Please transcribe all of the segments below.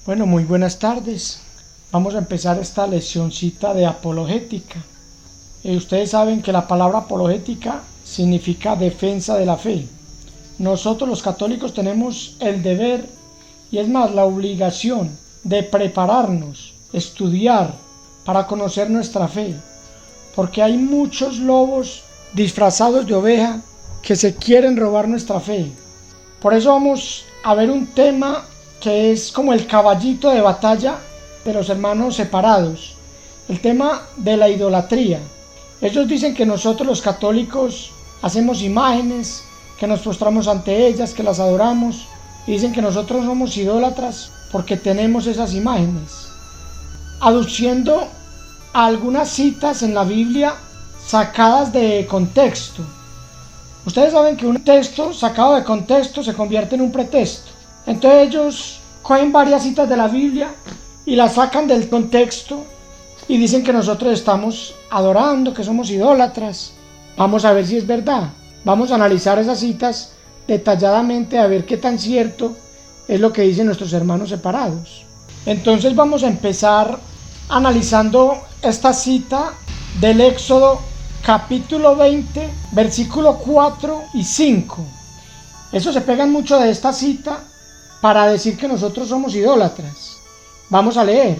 Bueno, muy buenas tardes. Vamos a empezar esta leccioncita de apologética. Ustedes saben que la palabra apologética significa defensa de la fe. Nosotros los católicos tenemos el deber y es más la obligación de prepararnos, estudiar para conocer nuestra fe, porque hay muchos lobos disfrazados de oveja que se quieren robar nuestra fe. Por eso vamos a ver un tema que es como el caballito de batalla de los hermanos separados, el tema de la idolatría. Ellos dicen que nosotros los católicos hacemos imágenes, que nos postramos ante ellas, que las adoramos, y dicen que nosotros somos idólatras porque tenemos esas imágenes, aduciendo a algunas citas en la Biblia sacadas de contexto. Ustedes saben que un texto sacado de contexto se convierte en un pretexto. Entonces ellos cogen varias citas de la Biblia y las sacan del contexto y dicen que nosotros estamos adorando, que somos idólatras. Vamos a ver si es verdad. Vamos a analizar esas citas detalladamente a ver qué tan cierto es lo que dicen nuestros hermanos separados. Entonces vamos a empezar analizando esta cita del Éxodo capítulo 20, versículo 4 y 5. Eso se pegan mucho de esta cita para decir que nosotros somos idólatras. Vamos a leer.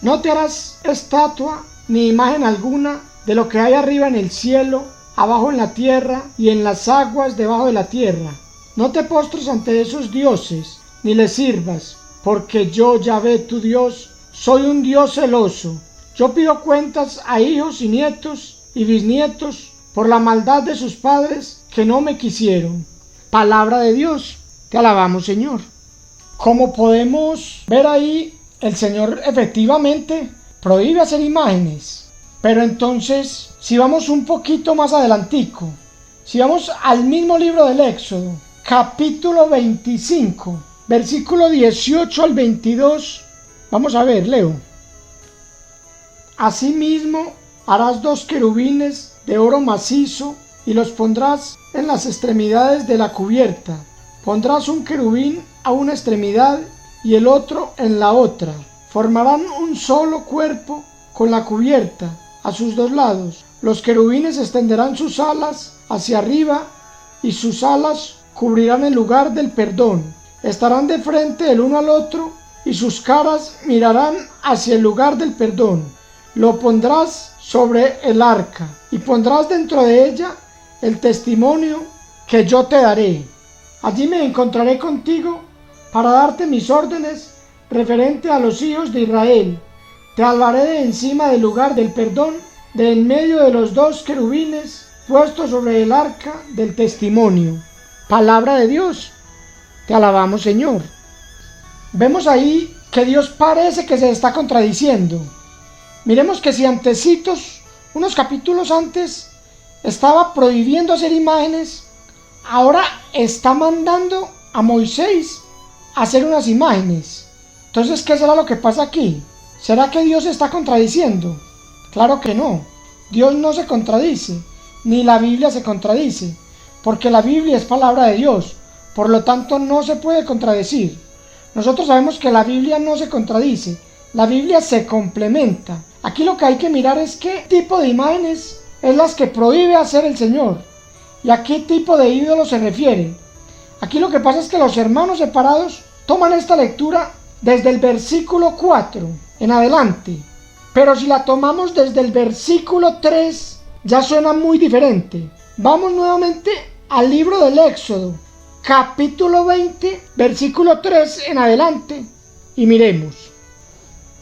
No te harás estatua ni imagen alguna de lo que hay arriba en el cielo, abajo en la tierra y en las aguas debajo de la tierra. No te postres ante esos dioses, ni les sirvas, porque yo, Yahvé, tu Dios, soy un Dios celoso. Yo pido cuentas a hijos y nietos y bisnietos por la maldad de sus padres que no me quisieron. Palabra de Dios. Te alabamos, Señor. Como podemos ver ahí, el Señor efectivamente prohíbe hacer imágenes. Pero entonces, si vamos un poquito más adelantico, si vamos al mismo libro del Éxodo, capítulo 25, versículo 18 al 22, vamos a ver, leo. Asimismo, harás 2 querubines de oro macizo y los pondrás en las extremidades de la cubierta. Pondrás un querubín a una extremidad y el otro en la otra. Formarán un solo cuerpo con la cubierta a sus 2 lados. Los querubines extenderán sus alas hacia arriba y sus alas cubrirán el lugar del perdón. Estarán de frente el uno al otro y sus caras mirarán hacia el lugar del perdón. Lo pondrás sobre el arca y pondrás dentro de ella el testimonio que yo te daré. Allí me encontraré contigo para darte mis órdenes referente a los hijos de Israel. Te hablaré de encima del lugar del perdón, de en medio de los 2 querubines puestos sobre el arca del testimonio. Palabra de Dios. Te alabamos, Señor. Vemos ahí que Dios parece que se está contradiciendo. Miremos que si antecitos, unos capítulos antes, estaba prohibiendo hacer imágenes, ahora está mandando a Moisés a hacer unas imágenes. Entonces, ¿qué será lo que pasa aquí? ¿Será que Dios se está contradiciendo? Claro que no. Dios no se contradice, ni la Biblia se contradice, porque la Biblia es palabra de Dios, por lo tanto no se puede contradecir. Nosotros sabemos que la Biblia no se contradice, la Biblia se complementa. Aquí lo que hay que mirar es qué tipo de imágenes es las que prohíbe hacer el Señor y a qué tipo de ídolo se refiere. Aquí lo que pasa es que los hermanos separados toman esta lectura desde el versículo 4 en adelante, pero si la tomamos desde el versículo 3 ya suena muy diferente. Vamos nuevamente al libro del Éxodo, capítulo 20, versículo 3 en adelante, y miremos.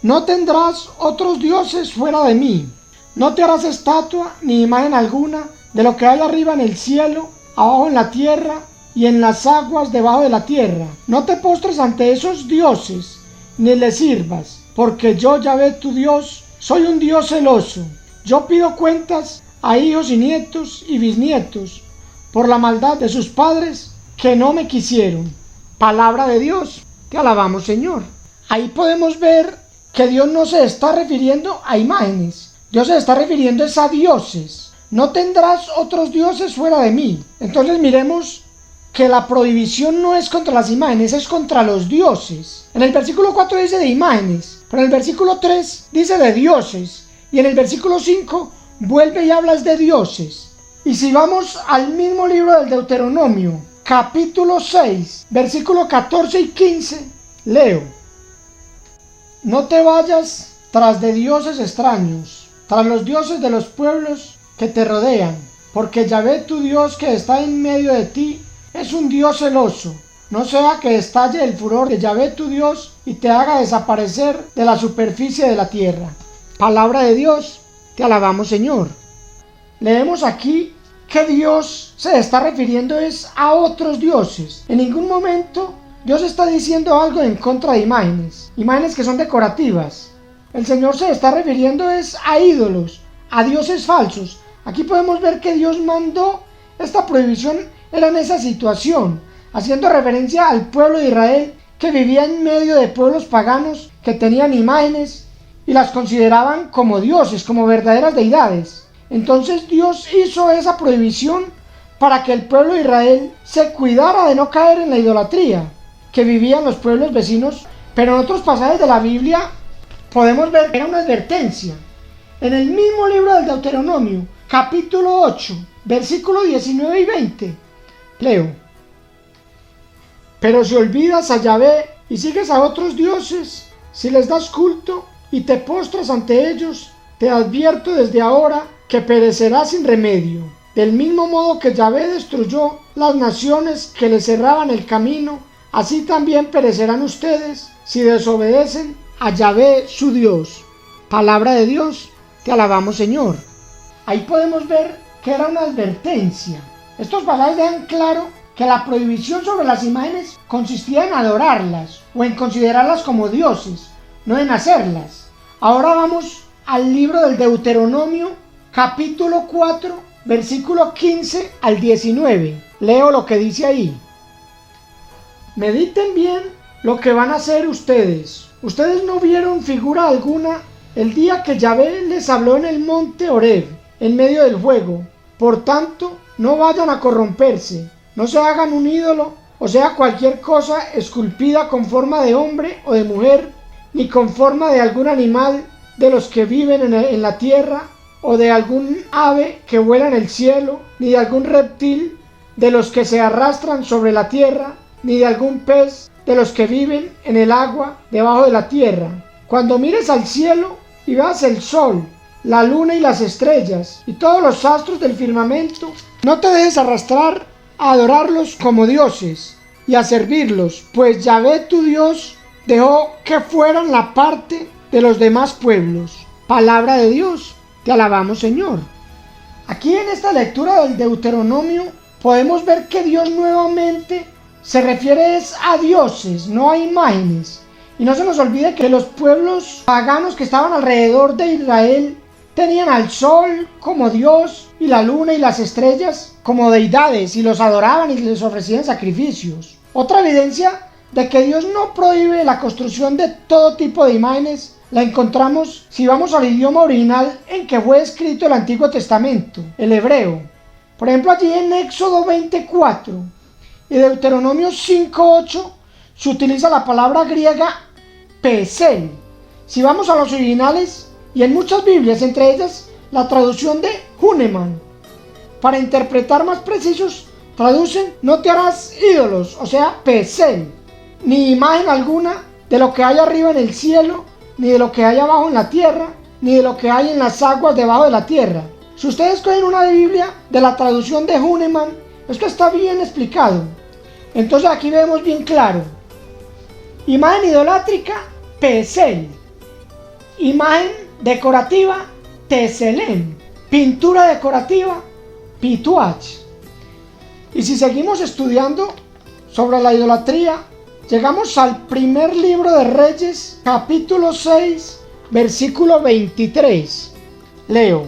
No tendrás otros dioses fuera de mí. No te harás estatua ni imagen alguna de lo que hay arriba en el cielo, abajo en la tierra y en las aguas debajo de la tierra. No te postres ante esos dioses, ni les sirvas, porque yo, Yahvé, tu Dios, soy un Dios celoso. Yo pido cuentas a hijos y nietos y bisnietos por la maldad de sus padres que no me quisieron. Palabra de Dios. Te alabamos, Señor. Ahí podemos ver que Dios no se está refiriendo a imágenes. Dios se está refiriendo a dioses. No tendrás otros dioses fuera de mí. Entonces miremos que la prohibición no es contra las imágenes, es contra los dioses. En el versículo 4 dice de imágenes, pero en el versículo 3 dice de dioses, y en el versículo 5 vuelve y hablas de dioses. Y si vamos al mismo libro del Deuteronomio, capítulo 6, versículo 14 y 15, leo: no te vayas tras de dioses extraños, tras los dioses de los pueblos que te rodean, porque Yahvé tu Dios que está en medio de ti es un Dios celoso. No sea que estalle el furor de Yahvé tu Dios y te haga desaparecer de la superficie de la tierra. Palabra de Dios, te alabamos, Señor. Leemos aquí que Dios se está refiriendo es a otros dioses. En ningún momento Dios está diciendo algo en contra de imágenes que son decorativas. El Señor se está refiriendo es a ídolos, a dioses falsos. Aquí podemos ver que Dios mandó esta prohibición era en esa situación, haciendo referencia al pueblo de Israel que vivía en medio de pueblos paganos que tenían imágenes y las consideraban como dioses, como verdaderas deidades. Entonces Dios hizo esa prohibición para que el pueblo de Israel se cuidara de no caer en la idolatría que vivían los pueblos vecinos. Pero en otros pasajes de la Biblia podemos ver que era una advertencia. En el mismo libro del Deuteronomio, capítulo 8, versículos 19 y 20, leo: pero si olvidas a Yahvé y sigues a otros dioses, si les das culto y te postras ante ellos, te advierto desde ahora que perecerás sin remedio. Del mismo modo que Yahvé destruyó las naciones que le cerraban el camino, así también perecerán ustedes si desobedecen a Yahvé su Dios. Palabra de Dios, te alabamos, Señor. Ahí podemos ver que era una advertencia. Estos pasajes dejan claro que la prohibición sobre las imágenes consistía en adorarlas o en considerarlas como dioses, no en hacerlas. Ahora vamos al libro del Deuteronomio, capítulo 4, versículo 15 al 19. Leo lo que dice ahí: mediten bien lo que van a hacer ustedes. Ustedes no vieron figura alguna el día que Yahvé les habló en el monte Horeb, en medio del fuego. Por tanto, no vayan a corromperse. No se hagan un ídolo, o sea, cualquier cosa esculpida con forma de hombre o de mujer, ni con forma de algún animal de los que viven en la tierra, o de algún ave que vuela en el cielo, ni de algún reptil de los que se arrastran sobre la tierra, ni de algún pez de los que viven en el agua debajo de la tierra. Cuando mires al cielo y veas el sol, la luna y las estrellas, y todos los astros del firmamento, no te dejes arrastrar a adorarlos como dioses y a servirlos, pues Yahvé tu Dios dejó que fueran la parte de los demás pueblos. Palabra de Dios, te alabamos, Señor. Aquí en esta lectura del Deuteronomio podemos ver que Dios nuevamente se refiere a dioses, no a imágenes. Y no se nos olvide que los pueblos paganos que estaban alrededor de Israel tenían al sol como Dios y la luna y las estrellas como deidades, y los adoraban y les ofrecían sacrificios. Otra evidencia de que Dios no prohíbe la construcción de todo tipo de imágenes la encontramos si vamos al idioma original en que fue escrito el Antiguo Testamento, el hebreo. Por ejemplo, allí en Éxodo 24 y Deuteronomio 5:8 se utiliza la palabra griega pesel. Si vamos a los originales, y en muchas Biblias, entre ellas la traducción de Huneman, para interpretar más precisos, traducen: no te harás ídolos, o sea, pesel, ni imagen alguna de lo que hay arriba en el cielo, ni de lo que hay abajo en la tierra, ni de lo que hay en las aguas debajo de la tierra. Si ustedes cogen una Biblia de la traducción de Huneman, esto está bien explicado. Entonces aquí vemos bien claro: imagen idolátrica, pesel; imagen decorativa, teselem; pintura decorativa, pituach. Y si seguimos estudiando sobre la idolatría, llegamos al primer libro de Reyes, capítulo 6, versículo 23. Leo: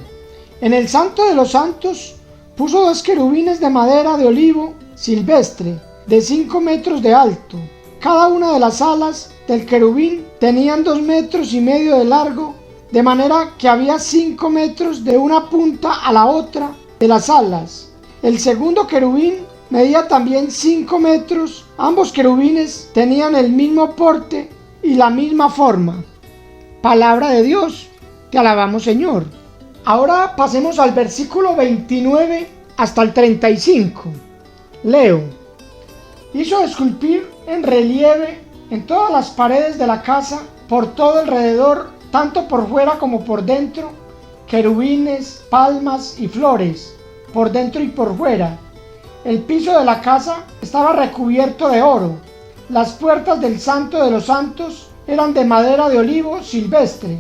en el santo de los santos puso 2 querubines de madera de olivo silvestre de 5 metros de alto. Cada una de las alas del querubín tenían 2,5 metros de largo, de manera que había 5 metros de una punta a la otra de las alas. El segundo querubín medía también 5 metros. Ambos querubines tenían el mismo porte y la misma forma. Palabra de Dios, te alabamos, Señor. Ahora pasemos al versículo 29 hasta el 35. Leo: hizo esculpir en relieve en todas las paredes de la casa, por todo alrededor, tanto por fuera como por dentro, querubines, palmas y flores, por dentro y por fuera. El piso de la casa estaba recubierto de oro. Las puertas del Santo de los Santos eran de madera de olivo silvestre.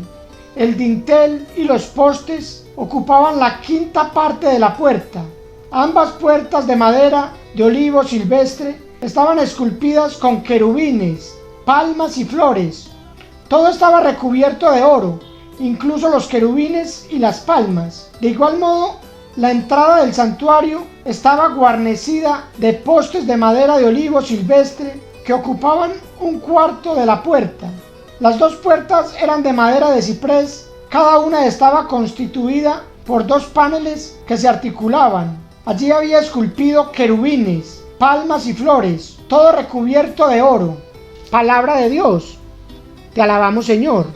El dintel y los postes ocupaban la quinta parte de la puerta. Ambas puertas de madera de olivo silvestre estaban esculpidas con querubines, palmas y flores. Todo estaba recubierto de oro, incluso los querubines y las palmas. De igual modo, la entrada del santuario estaba guarnecida de postes de madera de olivo silvestre que ocupaban un cuarto de la puerta. Las dos puertas eran de madera de ciprés. Cada una estaba constituida por 2 paneles que se articulaban. Allí había esculpido querubines, palmas y flores, todo recubierto de oro. Palabra de Dios, te alabamos, Señor.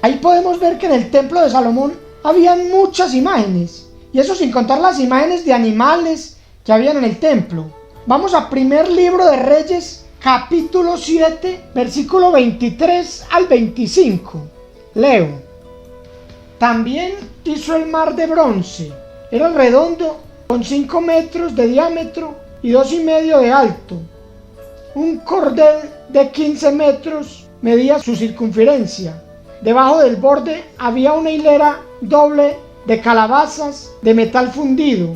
Ahí podemos ver que en el templo de Salomón habían muchas imágenes, y eso sin contar las imágenes de animales que habían en el templo. Vamos a primer libro de Reyes, capítulo 7, versículo 23 al 25. Leo: también hizo el mar de bronce. Era redondo, con 5 metros de diámetro y 2,5 de alto. Un cordel de 15 metros medía su circunferencia. Debajo del borde había una hilera doble de calabazas de metal fundido.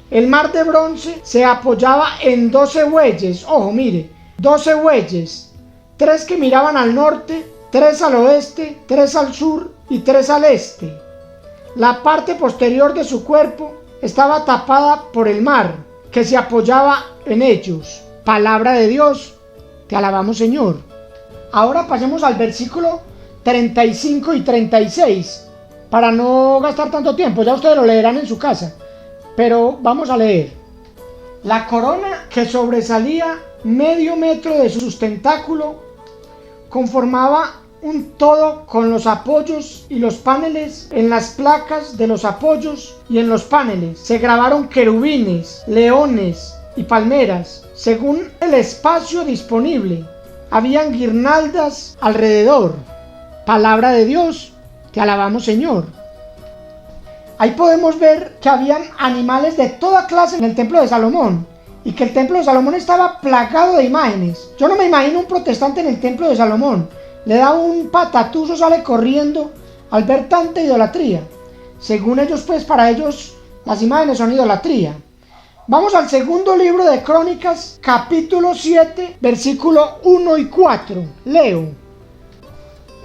El mar de bronce se apoyaba en 12 bueyes. Ojo, mire, 12 bueyes. 3 que miraban al norte, 3 al oeste, 3 al sur y 3 al este. La parte posterior de su cuerpo estaba tapada por el mar, que se apoyaba en ellos. Palabra de Dios, te alabamos, Señor. Ahora pasemos al versículo 35 y 36, para no gastar tanto tiempo, ya ustedes lo leerán en su casa, pero vamos a leer. La corona que sobresalía medio metro de sus tentáculos conformaba un todo con los apoyos y los paneles. En las placas de los apoyos y en los paneles se grabaron querubines, leones y palmeras, según el espacio disponible. Habían guirnaldas alrededor. Palabra de Dios, te alabamos, Señor. Ahí podemos ver que habían animales de toda clase en el templo de Salomón, y que el templo de Salomón estaba plagado de imágenes. Yo no me imagino un protestante en el templo de Salomón. Le da un patatuzo, sale corriendo al ver tanta idolatría. Según ellos, pues para ellos las imágenes son idolatría. Vamos al segundo libro de Crónicas, capítulo 7, versículo 1 y 4. Leo: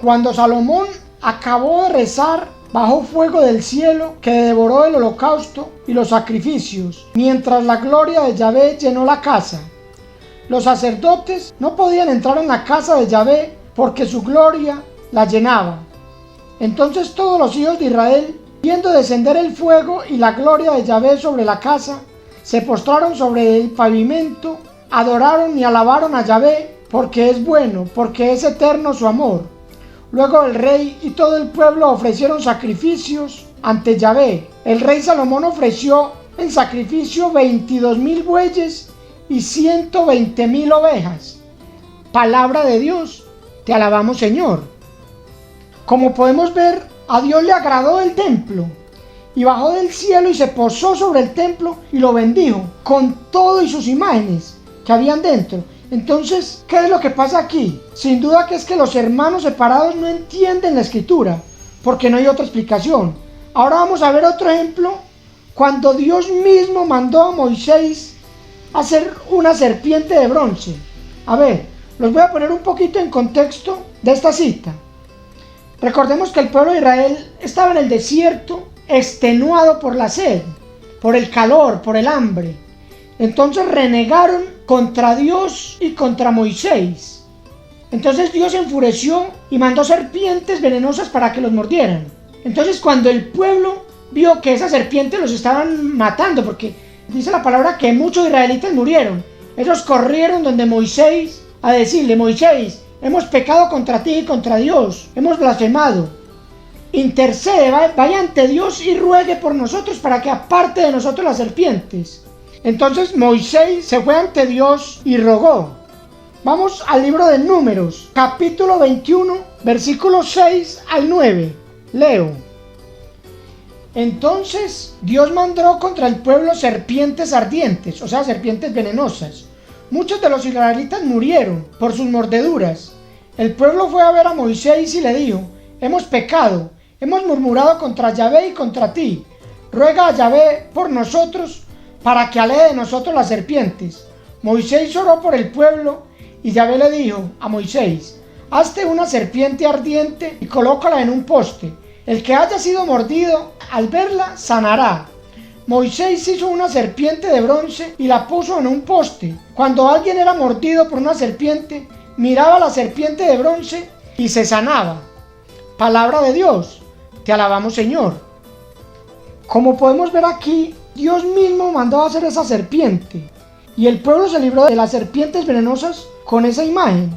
cuando Salomón acabó de rezar, bajó fuego del cielo que devoró el holocausto y los sacrificios, mientras la gloria de Yahvé llenó la casa. Los sacerdotes no podían entrar en la casa de Yahvé porque su gloria la llenaba. Entonces todos los hijos de Israel, viendo descender el fuego y la gloria de Yahvé sobre la casa, se postraron sobre el pavimento, adoraron y alabaron a Yahvé, porque es bueno, porque es eterno su amor. Luego el rey y todo el pueblo ofrecieron sacrificios ante Yahvé. El rey Salomón ofreció en sacrificio 22,000 bueyes y 120,000 ovejas. Palabra de Dios, te alabamos, Señor. Como podemos ver, a Dios le agradó el templo, y bajó del cielo y se posó sobre el templo y lo bendijo, con todo y sus imágenes que habían dentro. Entonces, ¿qué es lo que pasa aquí? Sin duda que es que los hermanos separados no entienden la escritura, porque no hay otra explicación. Ahora vamos a ver otro ejemplo, cuando Dios mismo mandó a Moisés a hacer una serpiente de bronce. A ver, los voy a poner un poquito en contexto de esta cita. Recordemos que el pueblo de Israel estaba en el desierto, extenuado por la sed, por el calor, por el hambre. Entonces renegaron contra Dios y contra Moisés. Entonces Dios se enfureció y mandó serpientes venenosas para que los mordieran. Entonces cuando el pueblo vio que esas serpientes los estaban matando, porque dice la palabra que muchos israelitas murieron. Ellos corrieron donde Moisés a decirle: Moisés, hemos pecado contra ti y contra Dios, hemos blasfemado. Intercede, vaya ante Dios y ruegue por nosotros para que aparte de nosotros las serpientes. Entonces Moisés se fue ante Dios y rogó. Vamos al libro de Números, capítulo 21, versículos 6 al 9. Leo. Entonces Dios mandó contra el pueblo serpientes ardientes, o sea, serpientes venenosas. Muchos de los israelitas murieron por sus mordeduras. El pueblo fue a ver a Moisés y le dijo: hemos pecado, hemos murmurado contra Yahvé y contra ti. Ruega a Yahvé por nosotros para que aleje de nosotros las serpientes. Moisés oró por el pueblo y Yahvé le dijo a Moisés: hazte una serpiente ardiente y colócala en un poste. El que haya sido mordido al verla sanará. Moisés hizo una serpiente de bronce y la puso en un poste. Cuando alguien era mordido por una serpiente, miraba a la serpiente de bronce y se sanaba. Palabra de Dios. Te alabamos, Señor. Como podemos ver aquí, Dios mismo mandó a hacer esa serpiente. Y el pueblo se libró de las serpientes venenosas con esa imagen.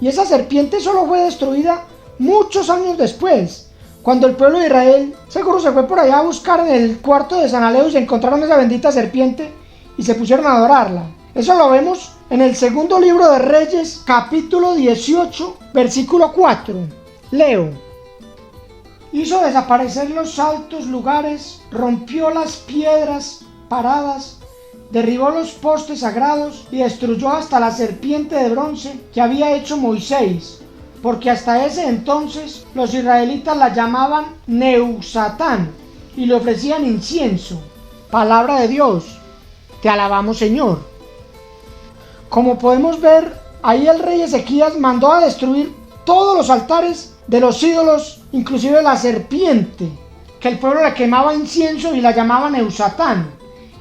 Y esa serpiente solo fue destruida muchos años después, cuando el pueblo de Israel seguro se fue por allá a buscar en el cuarto de San Alejo y se encontraron esa bendita serpiente y se pusieron a adorarla. Eso lo vemos en el segundo libro de Reyes, capítulo 18, versículo 4. Leo. Hizo desaparecer los altos lugares, rompió las piedras paradas, derribó los postes sagrados y destruyó hasta la serpiente de bronce que había hecho Moisés, porque hasta ese entonces los israelitas la llamaban Neusatán y le ofrecían incienso. Palabra de Dios. Te alabamos, Señor. Como podemos ver, ahí el rey Ezequías mandó a destruir todos los altares de los ídolos, inclusive la serpiente, que el pueblo le quemaba incienso y la llamaba Neusatán.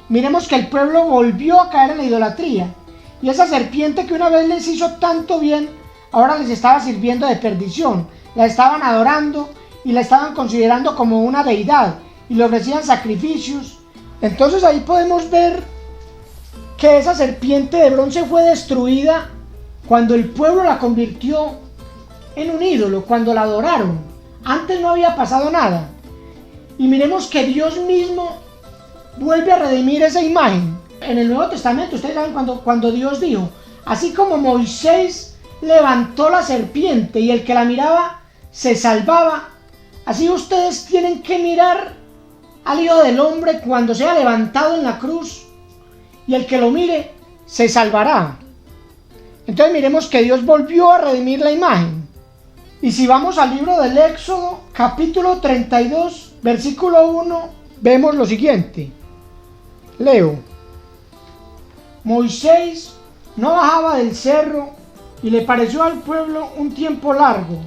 Miremos que el pueblo volvió a caer en la idolatría, y esa serpiente que una vez les hizo tanto bien, ahora les estaba sirviendo de perdición. La estaban adorando y la estaban considerando como una deidad y le ofrecían sacrificios. Entonces ahí podemos ver que esa serpiente de bronce fue destruida cuando el pueblo la convirtió en un ídolo, cuando la adoraron. Antes no había pasado nada. Y miremos que Dios mismo vuelve a redimir esa imagen. En el Nuevo Testamento, ustedes saben cuando Dios dijo: así como Moisés levantó la serpiente y el que la miraba se salvaba, así ustedes tienen que mirar al Hijo del Hombre cuando sea levantado en la cruz, y el que lo mire se salvará. Entonces miremos que Dios volvió a redimir la imagen. Y si vamos al libro del Éxodo, capítulo 32, versículo 1, vemos lo siguiente. Leo. Moisés no bajaba del cerro y le pareció al pueblo un tiempo largo.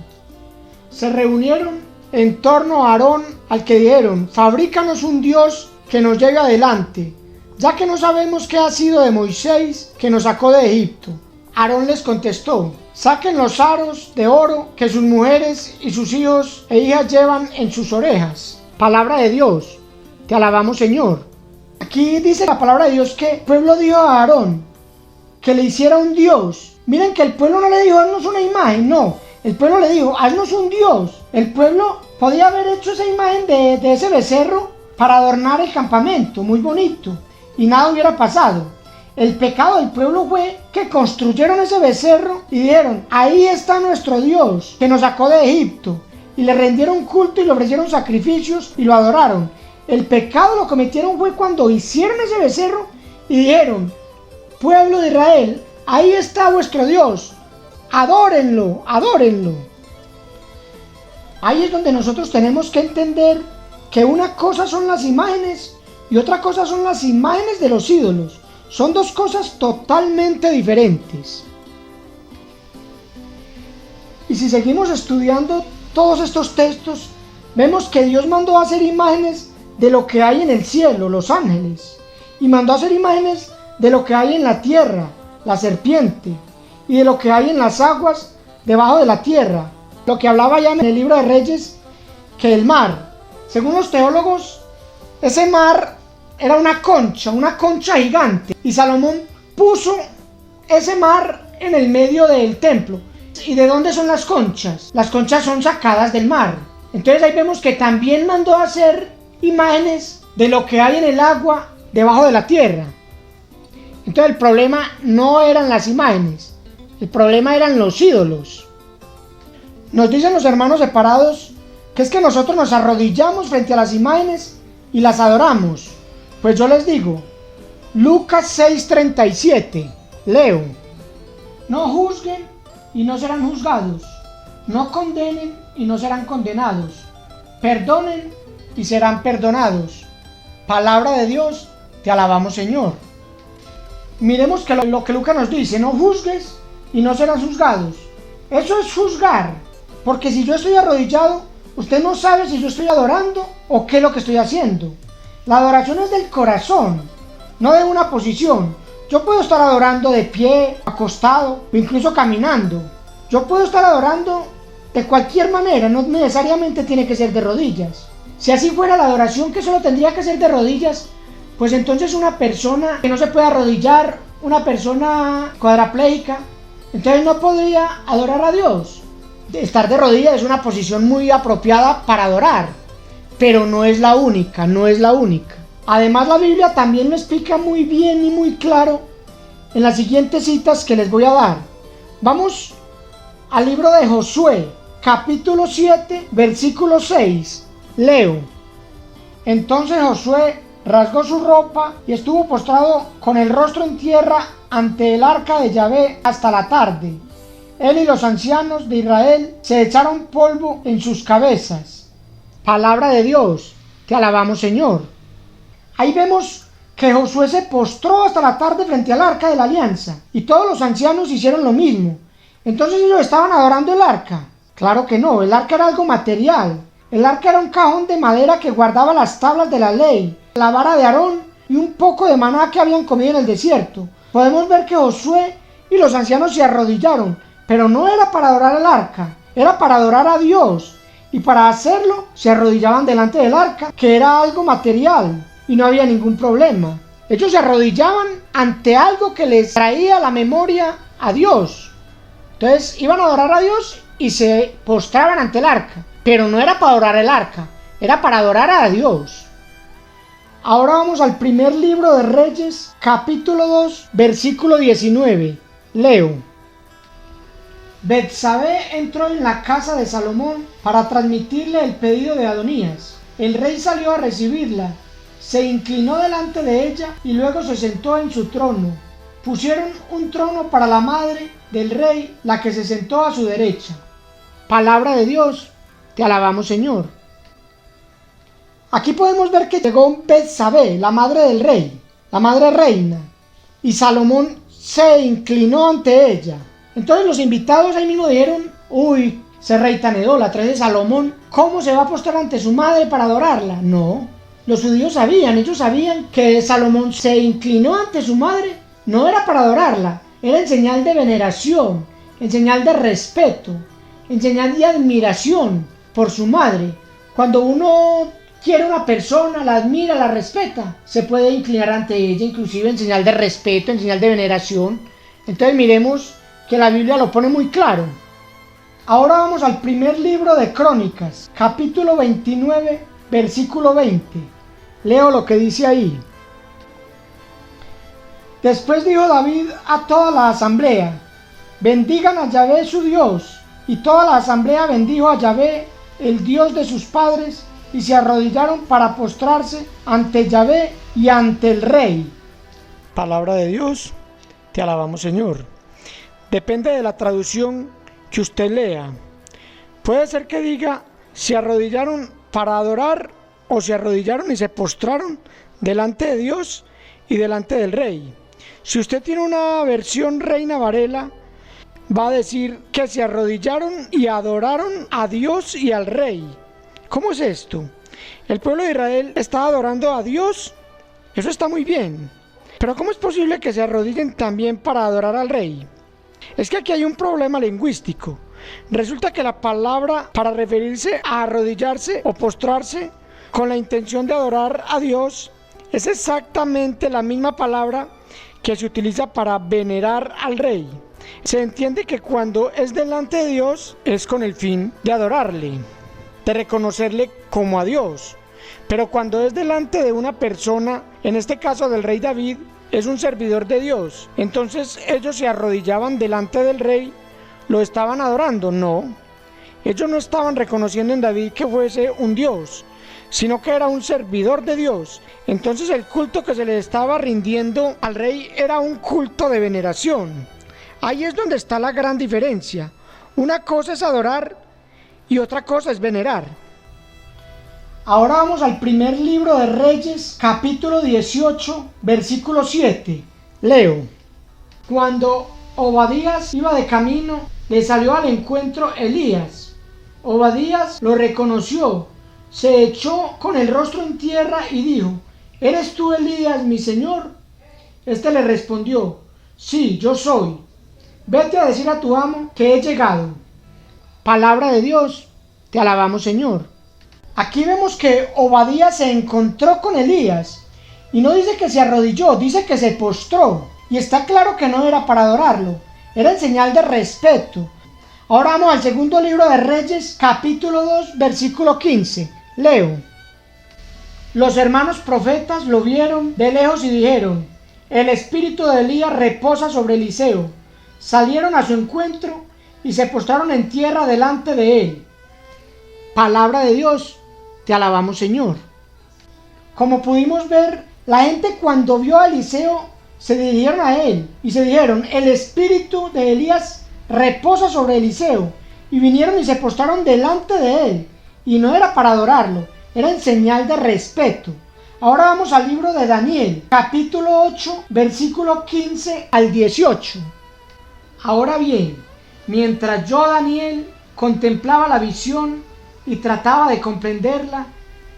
Se reunieron en torno a Aarón, al que dijeron: fabrícanos un Dios que nos lleve adelante, ya que no sabemos qué ha sido de Moisés que nos sacó de Egipto. Aarón les contestó: saquen los aros de oro que sus mujeres y sus hijos e hijas llevan en sus orejas. Palabra de Dios. Te alabamos, Señor. Aquí dice la palabra de Dios que el pueblo dijo a Aarón que le hiciera un Dios. Miren que el pueblo no le dijo: haznos una imagen, no. El pueblo le dijo: haznos un Dios. El pueblo podía haber hecho esa imagen de ese becerro para adornar el campamento, muy bonito, y nada hubiera pasado. El pecado del pueblo fue que construyeron ese becerro y dijeron: ahí está nuestro Dios que nos sacó de Egipto, y le rendieron culto y le ofrecieron sacrificios y lo adoraron. El pecado lo cometieron fue cuando hicieron ese becerro y dijeron: pueblo de Israel, ahí está vuestro Dios, adórenlo, adórenlo. Ahí es donde nosotros tenemos que entender que una cosa son las imágenes y otra cosa son las imágenes de los ídolos. Son dos cosas totalmente diferentes. Y si seguimos estudiando todos estos textos, vemos que Dios mandó a hacer imágenes de lo que hay en el cielo, los ángeles, y mandó a hacer imágenes de lo que hay en la tierra, la serpiente, y de lo que hay en las aguas debajo de la tierra, lo que hablaba ya en el libro de Reyes, que el mar. Según los teólogos, ese mar era una concha gigante. Y Salomón puso ese mar en el medio del templo. ¿Y de dónde son las conchas? Las conchas son sacadas del mar. Entonces ahí vemos que también mandó a hacer imágenes de lo que hay en el agua debajo de la tierra. Entonces el problema no eran las imágenes, el problema eran los ídolos. Nos dicen los hermanos separados que es que nosotros nos arrodillamos frente a las imágenes y las adoramos. Pues yo les digo, Lucas 6:37, leo: no juzguen y no serán juzgados, no condenen y no serán condenados, perdonen y serán perdonados. Palabra de Dios, te alabamos, Señor. Miremos que lo que Lucas nos dice: no juzgues y no serás juzgados. Eso es juzgar, porque si yo estoy arrodillado, usted no sabe si yo estoy adorando o qué es lo que estoy haciendo. La adoración es del corazón, no de una posición. Yo puedo estar adorando de pie, acostado o incluso caminando. Yo puedo estar adorando de cualquier manera, no necesariamente tiene que ser de rodillas. Si así fuera la adoración, que solo tendría que ser de rodillas, pues entonces una persona que no se puede arrodillar, una persona cuadraplégica, entonces no podría adorar a Dios. Estar de rodillas es una posición muy apropiada para adorar, pero no es la única, no es la única. Además, la Biblia también lo explica muy bien y muy claro en las siguientes citas que les voy a dar. Vamos al libro de Josué, capítulo 7, versículo 6. Leo: entonces Josué rasgó su ropa y estuvo postrado con el rostro en tierra ante el arca de Yahvé hasta la tarde. Él y los ancianos de Israel se echaron polvo en sus cabezas. Palabra de Dios, te alabamos, Señor. Ahí vemos que Josué se postró hasta la tarde frente al arca de la alianza, y todos los ancianos hicieron lo mismo. Entonces ellos estaban adorando el arca. Claro que no, el arca era algo material. El arca era un cajón de madera que guardaba las tablas de la ley, la vara de Aarón y un poco de maná que habían comido en el desierto. Podemos ver que Josué y los ancianos se arrodillaron, pero no era para adorar el arca, era para adorar a Dios. Y para hacerlo se arrodillaban delante del arca, que era algo material, y no había ningún problema. Ellos se arrodillaban ante algo que les traía a la memoria a Dios. Entonces iban a adorar a Dios y se postraban ante el arca. Pero no era para adorar el arca, era para adorar a Dios. Ahora vamos al primer libro de Reyes, capítulo 2, versículo 19. Leo: Betsabé entró en la casa de Salomón para transmitirle el pedido de Adonías. El rey salió a recibirla, se inclinó delante de ella y luego se sentó en su trono. Pusieron un trono para la madre del rey, la que se sentó a su derecha. Palabra de Dios, te alabamos, Señor. Aquí podemos ver que llegó Betsabé, la madre del rey, la madre reina, y Salomón se inclinó ante ella. Entonces los invitados ahí mismo dijeron: uy, ese rey tan idólatra, ese Salomón, ¿cómo se va a postrar ante su madre para adorarla? No, los judíos sabían, ellos sabían que Salomón se inclinó ante su madre, no era para adorarla, era en señal de veneración, en señal de respeto, en señal de admiración por su madre. Cuando uno quiere a una persona, la admira, la respeta, se puede inclinar ante ella, inclusive en señal de respeto, en señal de veneración. Entonces miremos que la Biblia lo pone muy claro. Ahora vamos al primer libro de Crónicas, capítulo 29, versículo 20. Leo lo que dice ahí. Después dijo David a toda la asamblea: bendigan a Yahvé su Dios. Y toda la asamblea bendijo a Yahvé, el Dios de sus padres, y se arrodillaron para postrarse ante Yahvé y ante el rey. Palabra de Dios, te alabamos, Señor. Depende de la traducción que usted lea. Puede ser que diga: se arrodillaron para adorar, o se arrodillaron y se postraron delante de Dios y delante del rey. Si usted tiene una versión Reina Varela, va a decir que se arrodillaron y adoraron a Dios y al rey. ¿Cómo es esto? El pueblo de Israel está adorando a Dios, eso está muy bien, pero ¿cómo es posible que se arrodillen también para adorar al rey? Es que aquí hay un problema lingüístico. Resulta que la palabra para referirse a arrodillarse o postrarse con la intención de adorar a Dios Es exactamente la misma palabra que se utiliza para venerar al rey. Se entiende que cuando es delante de Dios es con el fin de adorarle, de reconocerle como a Dios. Pero cuando es delante de una persona, en este caso del rey David, es un servidor de Dios. Entonces ellos se arrodillaban delante del rey, lo estaban adorando. No, ellos no estaban reconociendo en David que fuese un Dios, sino que era un servidor de Dios. Entonces el culto que se le estaba rindiendo al rey era un culto de veneración. Ahí es donde está la gran diferencia. Una cosa es adorar y otra cosa es venerar. Ahora vamos al primer libro de Reyes, capítulo 18, versículo 7. Leo. Cuando Obadías iba de camino, le salió al encuentro Elías. Obadías lo reconoció, se echó con el rostro en tierra y dijo: ¿Eres tú Elías, mi señor? Este le respondió: Sí, yo soy. Vete a decir a tu amo que he llegado. Palabra de Dios, te alabamos, Señor. Aquí vemos que Obadías se encontró con Elías y no dice que se arrodilló, dice que se postró, y está claro que no era para adorarlo, era en señal de respeto. Ahora vamos al segundo libro de Reyes, capítulo 2, versículo 15. Leo. Los hermanos profetas lo vieron de lejos y dijeron: el espíritu de Elías reposa sobre Eliseo. Salieron a su encuentro y se postraron en tierra delante de él. Palabra de Dios, te alabamos, Señor. Como pudimos ver, la gente cuando vio a Eliseo se dirigieron a él y se dijeron: el espíritu de Elías reposa sobre Eliseo. Y vinieron y se postraron delante de él. Y no era para adorarlo, era en señal de respeto. Ahora vamos al libro de Daniel, capítulo 8, versículo 15 al 18. Ahora bien, mientras yo, Daniel, contemplaba la visión y trataba de comprenderla,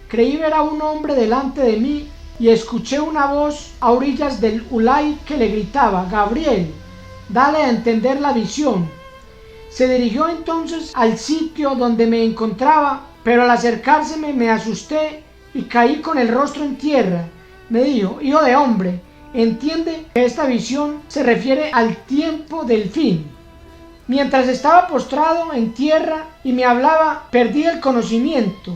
creí ver a un hombre delante de mí y escuché una voz a orillas del Ulai que le gritaba: Gabriel, dale a entender la visión. Se dirigió entonces al sitio donde me encontraba, pero al acercárseme me asusté y caí con el rostro en tierra. Me dijo: hijo de hombre, entiende que esta visión se refiere al tiempo del fin. Mientras estaba postrado en tierra y me hablaba, perdí el conocimiento.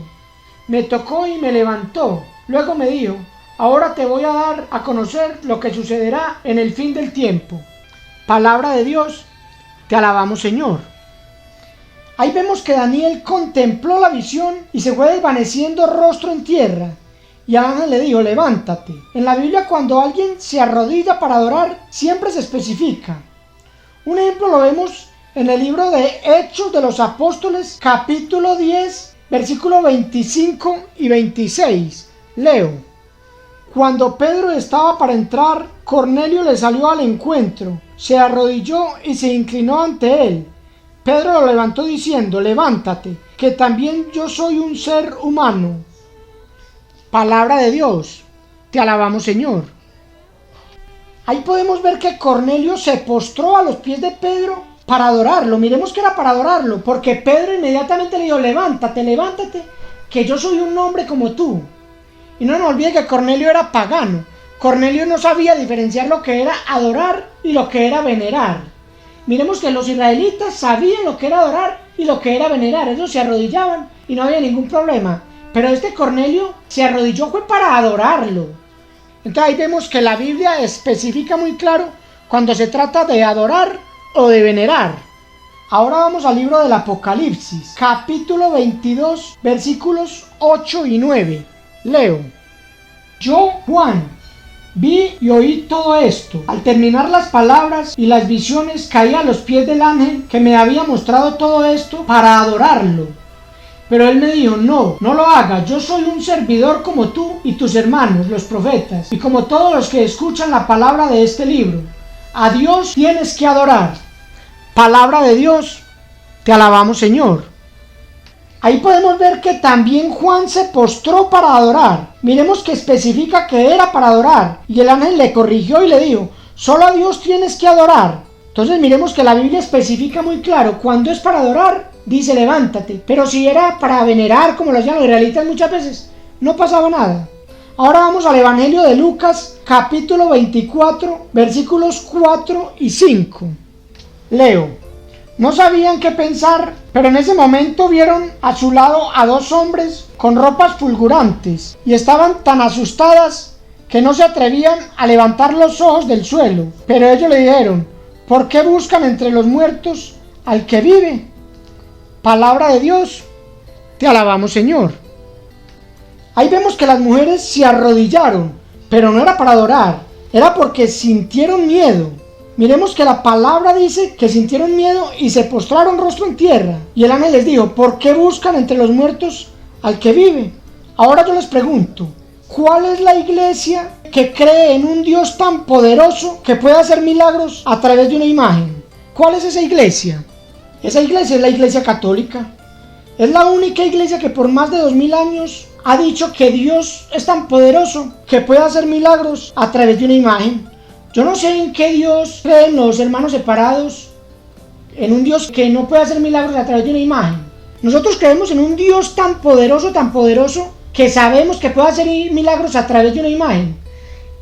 Me tocó y me levantó. Luego me dijo: ahora te voy a dar a conocer lo que sucederá en el fin del tiempo. Palabra de Dios, te alabamos, Señor. Ahí vemos que Daniel contempló la visión y se fue desvaneciendo rostro en tierra. Y al ángel le dijo: levántate. En la Biblia, cuando alguien se arrodilla para adorar, siempre se especifica. Un ejemplo lo vemos en el libro de Hechos de los Apóstoles, capítulo 10, versículos 25 y 26. Leo. Cuando Pedro estaba para entrar, Cornelio le salió al encuentro, se arrodilló y se inclinó ante él. Pedro lo levantó diciendo: levántate, que también yo soy un ser humano. Palabra de Dios, te alabamos, Señor. Ahí podemos ver que Cornelio se postró a los pies de Pedro para adorarlo. Miremos que era para adorarlo, porque Pedro inmediatamente le dijo: levántate, levántate, que yo soy un hombre como tú. Y no nos olvide que Cornelio era pagano. Cornelio no sabía diferenciar lo que era adorar y lo que era venerar. Miremos que los israelitas sabían lo que era adorar y lo que era venerar. Ellos se arrodillaban y no había ningún problema. Pero este Cornelio se arrodilló fue para adorarlo. Entonces ahí vemos que la Biblia especifica muy claro cuando se trata de adorar o de venerar. Ahora vamos al libro del Apocalipsis, capítulo 22, versículos 8 y 9. Leo. Yo, Juan, vi y oí todo esto. Al terminar las palabras y las visiones, caí a los pies del ángel que me había mostrado todo esto para adorarlo. Pero él me dijo: no lo hagas, yo soy un servidor como tú y tus hermanos, los profetas, y como todos los que escuchan la palabra de este libro. A Dios tienes que adorar. Palabra de Dios, te alabamos, Señor. Ahí podemos ver que también Juan se postró para adorar. Miremos que especifica que era para adorar, y el ángel le corrigió y le dijo: solo a Dios tienes que adorar. Entonces miremos que la Biblia especifica muy claro: cuando es para adorar, dice levántate. Pero si era para venerar, como lo hacían los israelitas muchas veces, no pasaba nada. Ahora vamos al Evangelio de Lucas, capítulo 24, versículos 4 y 5. Leo. No sabían qué pensar, pero en ese momento vieron a su lado a dos hombres con ropas fulgurantes y estaban tan asustadas que no se atrevían a levantar los ojos del suelo. Pero ellos le dijeron: ¿por qué buscan entre los muertos al que vive? Palabra de Dios. Te alabamos, Señor. Ahí vemos que las mujeres se arrodillaron, pero no era para adorar, era porque sintieron miedo. Miremos que la palabra dice que sintieron miedo y se postraron rostro en tierra. Y el ángel les dijo: ¿por qué buscan entre los muertos al que vive? Ahora yo les pregunto, ¿cuál es la iglesia que cree en un Dios tan poderoso que puede hacer milagros a través de una imagen? ¿Cuál es esa iglesia? Esa iglesia es la Iglesia Católica. Es la única iglesia que por más de 2000 años ha dicho que Dios es tan poderoso que puede hacer milagros a través de una imagen. Yo no sé en qué Dios creen los hermanos separados, en un Dios que no puede hacer milagros a través de una imagen. Nosotros creemos en un Dios tan poderoso, que sabemos que puede hacer milagros a través de una imagen.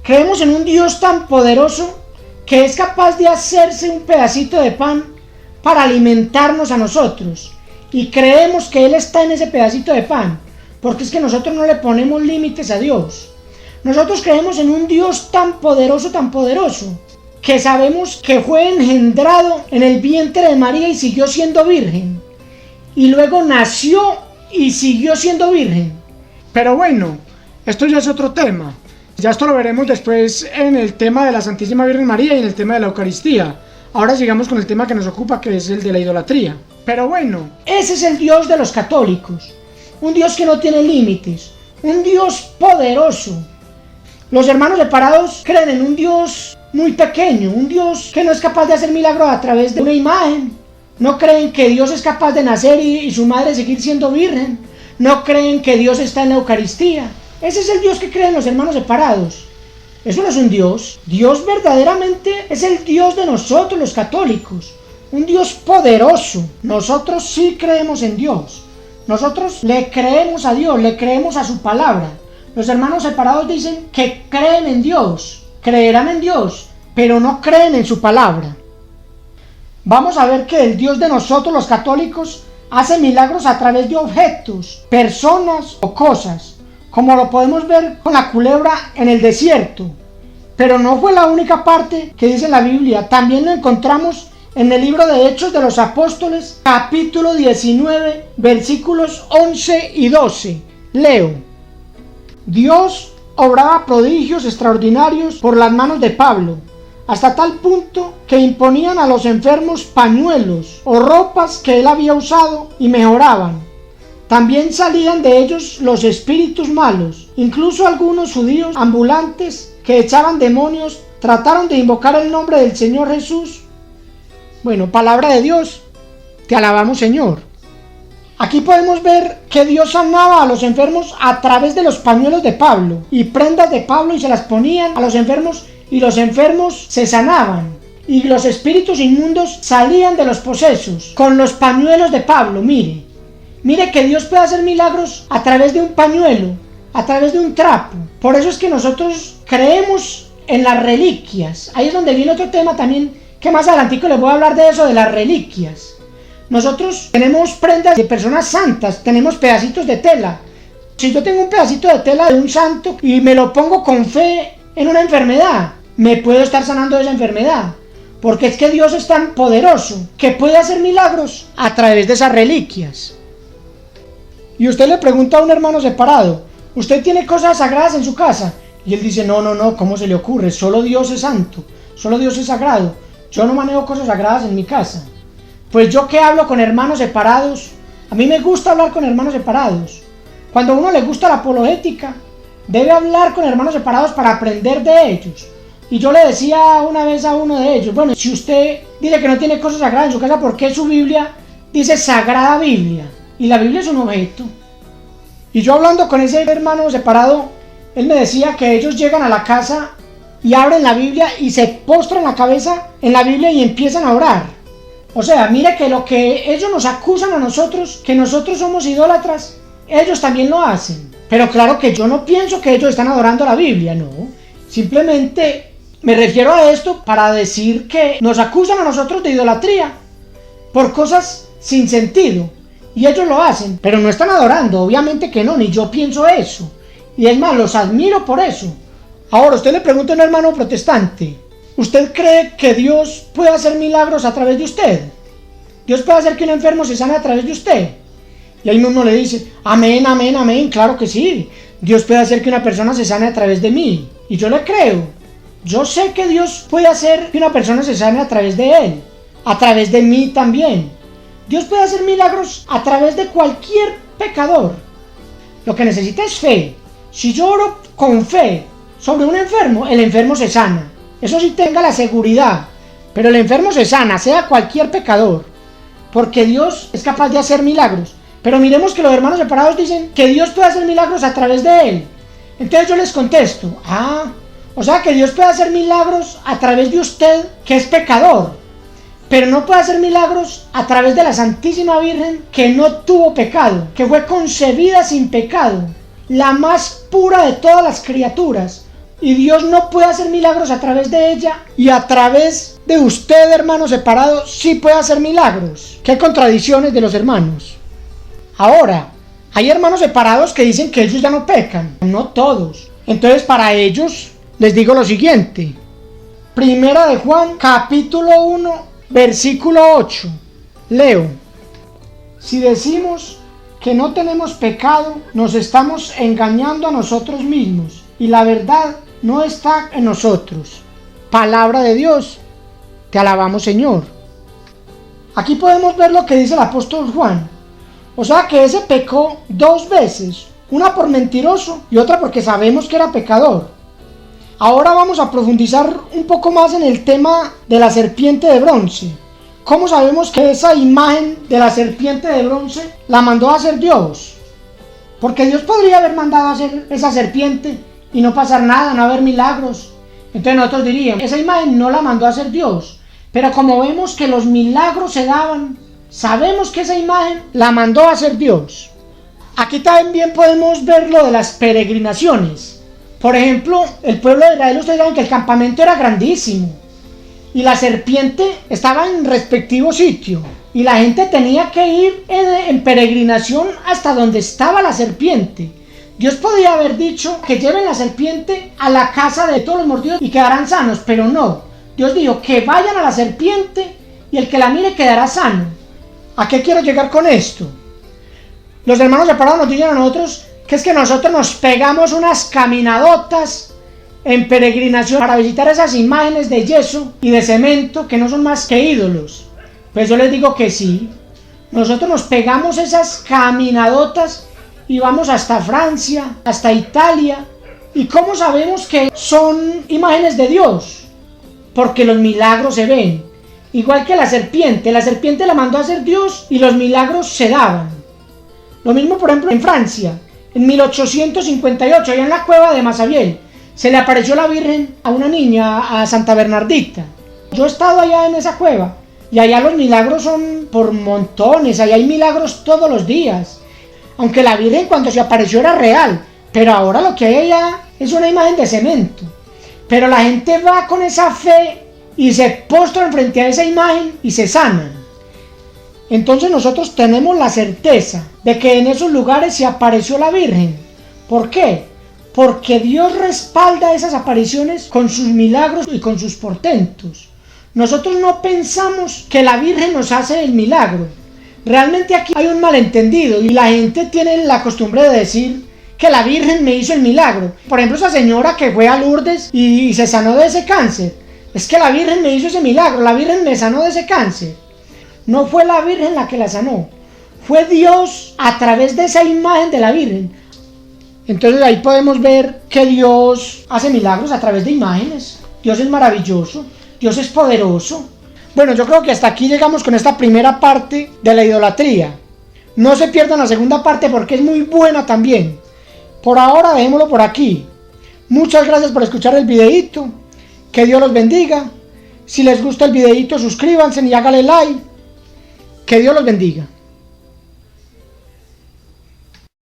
Creemos en un Dios tan poderoso que es capaz de hacerse un pedacito de pan para alimentarnos a nosotros. Y creemos que Él está en ese pedacito de pan, porque es que nosotros no le ponemos límites a Dios. Nosotros creemos en un Dios tan poderoso, que sabemos que fue engendrado en el vientre de María y siguió siendo virgen. Y luego nació y siguió siendo virgen. Pero bueno, esto ya es otro tema. Ya esto lo veremos después en el tema de la Santísima Virgen María y en el tema de la Eucaristía. Ahora sigamos con el tema que nos ocupa, que es el de la idolatría. Pero bueno, ese es el Dios de los católicos. Un Dios que no tiene límites. Un Dios poderoso. Los hermanos separados creen en un Dios muy pequeño. Un Dios que no es capaz de hacer milagros a través de una imagen. No creen que Dios es capaz de nacer y su madre seguir siendo virgen. No creen que Dios está en la Eucaristía. Ese es el Dios que creen los hermanos separados. Eso no es un Dios. Dios verdaderamente es el Dios de nosotros los católicos. Un Dios poderoso. Nosotros sí creemos en Dios. Nosotros le creemos a Dios, le creemos a su palabra. Los hermanos separados dicen que creen en Dios, creerán en Dios, pero no creen en su palabra. Vamos a ver que el Dios de nosotros los católicos hace milagros a través de objetos, personas o cosas, como lo podemos ver con la culebra en el desierto. Pero no fue la única parte que dice la Biblia, también lo encontramos en el libro de Hechos de los Apóstoles, capítulo 19, versículos 11 y 12. Leo. Dios obraba prodigios extraordinarios por las manos de Pablo, hasta tal punto que imponían a los enfermos pañuelos o ropas que él había usado y mejoraban. También salían de ellos los espíritus malos. Incluso algunos judíos ambulantes que echaban demonios trataron de invocar el nombre del Señor Jesús. Bueno, palabra de Dios, te alabamos, Señor. Aquí podemos ver que Dios sanaba a los enfermos a través de los pañuelos de Pablo y prendas de Pablo, y se las ponían a los enfermos y los enfermos se sanaban. Y los espíritus inmundos salían de los posesos con los pañuelos de Pablo. Mire que Dios puede hacer milagros a través de un pañuelo, a través de un trapo. Por eso es que nosotros creemos en las reliquias. Ahí es donde viene otro tema también, que más adelantico les voy a hablar de eso, de las reliquias. Nosotros tenemos prendas de personas santas, tenemos pedacitos de tela. Si yo tengo un pedacito de tela de un santo y me lo pongo con fe en una enfermedad, me puedo estar sanando de esa enfermedad. Porque es que Dios es tan poderoso que puede hacer milagros a través de esas reliquias. Y usted le pregunta a un hermano separado: ¿usted tiene cosas sagradas en su casa? Y él dice: no, ¿cómo se le ocurre? Solo Dios es santo, solo Dios es sagrado. Yo no manejo cosas sagradas en mi casa. Pues yo que hablo con hermanos separados, a mí me gusta hablar con hermanos separados. Cuando a uno le gusta la apologética, debe hablar con hermanos separados para aprender de ellos. Y yo le decía una vez a uno de ellos: bueno, si usted dice que no tiene cosas sagradas en su casa, ¿por qué su Biblia dice Sagrada Biblia? Y la Biblia es un objeto. Y yo hablando con ese hermano separado, él me decía que ellos llegan a la casa y abren la Biblia y se postran la cabeza en la Biblia y empiezan a orar. O sea, mire que lo que ellos nos acusan a nosotros, que nosotros somos idólatras, ellos también lo hacen. Pero claro que yo no pienso que ellos están adorando la Biblia, no. Simplemente me refiero a esto para decir que nos acusan a nosotros de idolatría por cosas sin sentido. Y ellos lo hacen, pero no están adorando, obviamente que no, ni yo pienso eso. Y es más, los admiro por eso. Ahora, usted le pregunta a un hermano protestante, ¿usted cree que Dios puede hacer milagros a través de usted? ¿Dios puede hacer que un enfermo se sane a través de usted? Y ahí mismo le dice, amén, amén, amén, claro que sí. Dios puede hacer que una persona se sane a través de mí. Y yo le creo. Yo sé que Dios puede hacer que una persona se sane a través de él. A través de mí también. Dios puede hacer milagros a través de cualquier pecador. Lo que necesita es fe. Si yo oro con fe sobre un enfermo, el enfermo se sana. Eso sí, tenga la seguridad. Pero el enfermo se sana, sea cualquier pecador. Porque Dios es capaz de hacer milagros. Pero miremos que los hermanos separados dicen que Dios puede hacer milagros a través de él. Entonces yo les contesto, o sea que Dios puede hacer milagros a través de usted, que es pecador. Pero no puede hacer milagros a través de la Santísima Virgen, que no tuvo pecado, que fue concebida sin pecado, la más pura de todas las criaturas. Y Dios no puede hacer milagros a través de ella, y a través de usted, hermano separado, sí puede hacer milagros. ¿Qué contradicciones de los hermanos? Ahora, hay hermanos separados que dicen que ellos ya no pecan, no todos. Entonces para ellos les digo lo siguiente. Primera de Juan, capítulo 1, versículo 8. Leo. Si decimos que no tenemos pecado, nos estamos engañando a nosotros mismos y la verdad no está en nosotros. Palabra de Dios. Te alabamos, Señor. Aquí podemos ver lo que dice el apóstol Juan. O sea que ese pecó 2 veces, una por mentiroso y otra porque sabemos que era pecador. Ahora vamos a profundizar un poco más en el tema de la serpiente de bronce. ¿Cómo sabemos que esa imagen de la serpiente de bronce la mandó a hacer Dios? Porque Dios podría haber mandado a hacer esa serpiente y no pasar nada, no haber milagros. Entonces nosotros diríamos, esa imagen no la mandó a hacer Dios. Pero como vemos que los milagros se daban, sabemos que esa imagen la mandó a hacer Dios. Aquí también podemos ver lo de las peregrinaciones. Por ejemplo, el pueblo de Israel, ustedes saben que el campamento era grandísimo. Y la serpiente estaba en respectivo sitio. Y la gente tenía que ir en peregrinación hasta donde estaba la serpiente. Dios podía haber dicho que lleven la serpiente a la casa de todos los mordidos y quedarán sanos, pero no. Dios dijo que vayan a la serpiente y el que la mire quedará sano. ¿A qué quiero llegar con esto? Los hermanos separados nos dicen a nosotros que es que nosotros nos pegamos unas caminadotas en peregrinación para visitar esas imágenes de yeso y de cemento que no son más que ídolos. Pues yo les digo que sí. Nosotros nos pegamos esas caminadotas y vamos hasta Francia, hasta Italia. ¿Y cómo sabemos que son imágenes de Dios? Porque los milagros se ven. Igual que la serpiente la mandó a hacer Dios y los milagros se daban. Lo mismo, por ejemplo, en Francia, en 1858, allá en la cueva de Massabielle, se le apareció la Virgen a una niña, a Santa Bernardita. Yo he estado allá en esa cueva y allá los milagros son por montones, allá hay milagros todos los días. Aunque la Virgen cuando se apareció era real, pero ahora lo que hay allá es una imagen de cemento. Pero la gente va con esa fe y se postran frente a esa imagen y se sanan. Entonces nosotros tenemos la certeza de que en esos lugares se apareció la Virgen. ¿Por qué? Porque Dios respalda esas apariciones con sus milagros y con sus portentos. Nosotros no pensamos que la Virgen nos hace el milagro. Realmente aquí hay un malentendido y la gente tiene la costumbre de decir que la Virgen me hizo el milagro. Por ejemplo, esa señora que fue a Lourdes y se sanó de ese cáncer. Es que la Virgen me hizo ese milagro, la Virgen me sanó de ese cáncer. No fue la Virgen la que la sanó, fue Dios a través de esa imagen de la Virgen. Entonces ahí podemos ver que Dios hace milagros a través de imágenes. Dios es maravilloso, Dios es poderoso. Bueno, yo creo que hasta aquí llegamos con esta primera parte de la idolatría. No se pierdan la segunda parte porque es muy buena también. Por ahora dejémoslo por aquí. Muchas gracias por escuchar el videíto. Que Dios los bendiga. Si les gusta el videíto, suscríbanse y háganle like. Que Dios los bendiga.